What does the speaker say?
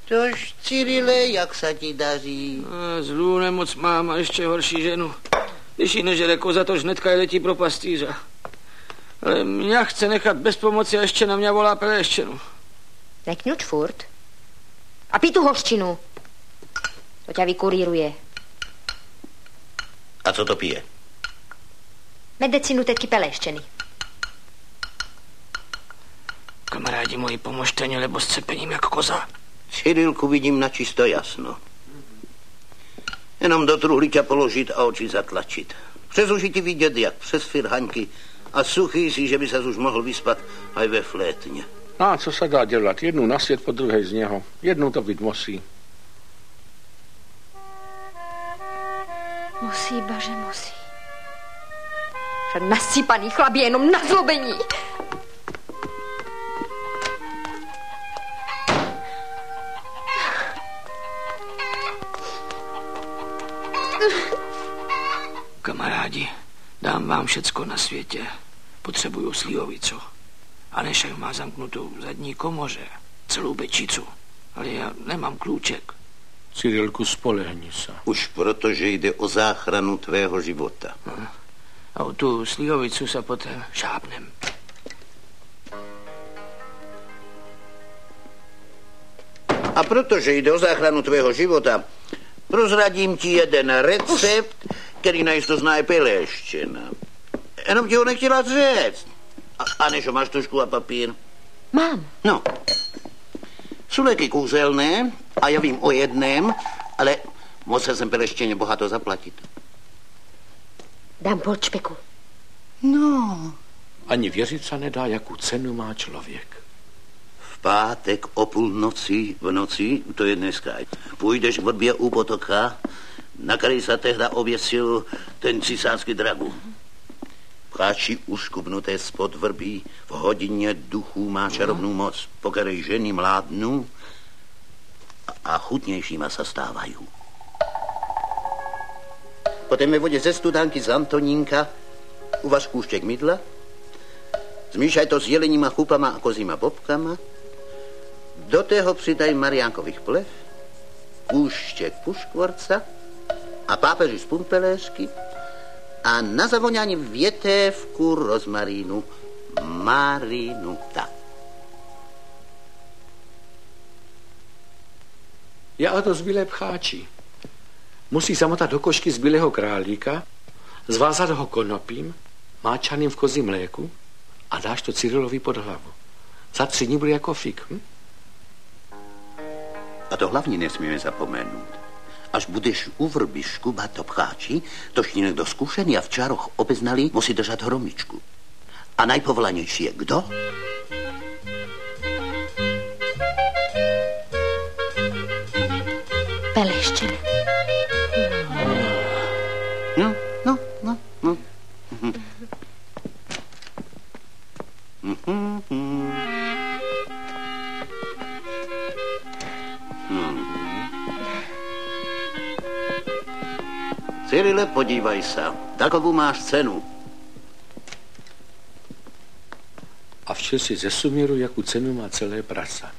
Tož, Cyrile, jak sa ti daří? Zlú nemoc mám a ešte horší ženu. Když ji nežere koza, tož hnedka je letí pro pastýřa. Ale mňa chce nechať bez pomoci a ešte na mňa volá peléščenu. Nekňuč furt. A pí tu hořčinu. To ťa vykuríruje. A co to pije? Medicínu tetky peléščeny. Kamarádi moji, pomožte mě, lebo scepením jak koza. Cyrilku vidím na čisto jasno. Jenom do truhly ťa položit a oči zatlačit. Přes uši ti vidět, jak přes firhaňky a suchý si, že by sa už mohl vyspat aj ve flétně. A co se dá dělat? Jednu na svět po druhé z něho. Jednou to být musí. Musí, baže, musí. Však nasýpaný chlap je jenom na zlobení. Kamarádi, dám vám všecko na světě. Potřebuju slivovicu. A Nešek má zamknutou v zadní komoře celou bečicu. Ale já nemám klíček. Cyrilku, spolehni se. Už protože jde o záchranu tvého života. A o tu slivovicu se potom šápnem. A protože jde o záchranu tvého života, prozradím ti jeden recept, který najisto zná je peléščena. Jenom ti ho nechtěla říct. A Nešo, máš tužku a papír? Mám. No. Jsou léky kouzelné a já vím o jedném, ale musel jsem peléštěně bohato zaplatit. Dám pol čpeku. No. Ani věřit se nedá, jakou cenu má člověk. V pátek o půlnoci v noci, to je dneska, půjdeš v odbě u potoka, na který se tehda oběsil ten cisářský dragu. Pcháči uškubnuté spod vrbí v hodině duchů má čarovnou moc, po které ženy mládnou a chutnějšíma se stávají. Potom ve vodě ze studánky z Antonínka uvař kůštěk mydla, zmíšaj to s jeleníma chupama a kozíma bobkama, do tého přidaj mariánkových plev, kůštěk puškvorca a pápeři z pumpeléřky a na zavoňání větévku rozmarínu marinuta. Já a to zbylé pcháči. Musí zamotat do košky zbylého králíka, zvázat ho konopím, máčaným v kozím mléku a dáš to Cyrilovi pod hlavu. Za 3 dní bude jako fik. A to hlavně nesmíme zapomenout. Až budeš u vrby škubat to pcháči, tož ti někdo zkušený a v čároch obeznalý musí držat hromičku. A najpovolanější je kdo? Peléščena. No. Cyrile, podívaj se, takovou máš cenu. A vše si ze suměru, jakou cenu má celé prasa.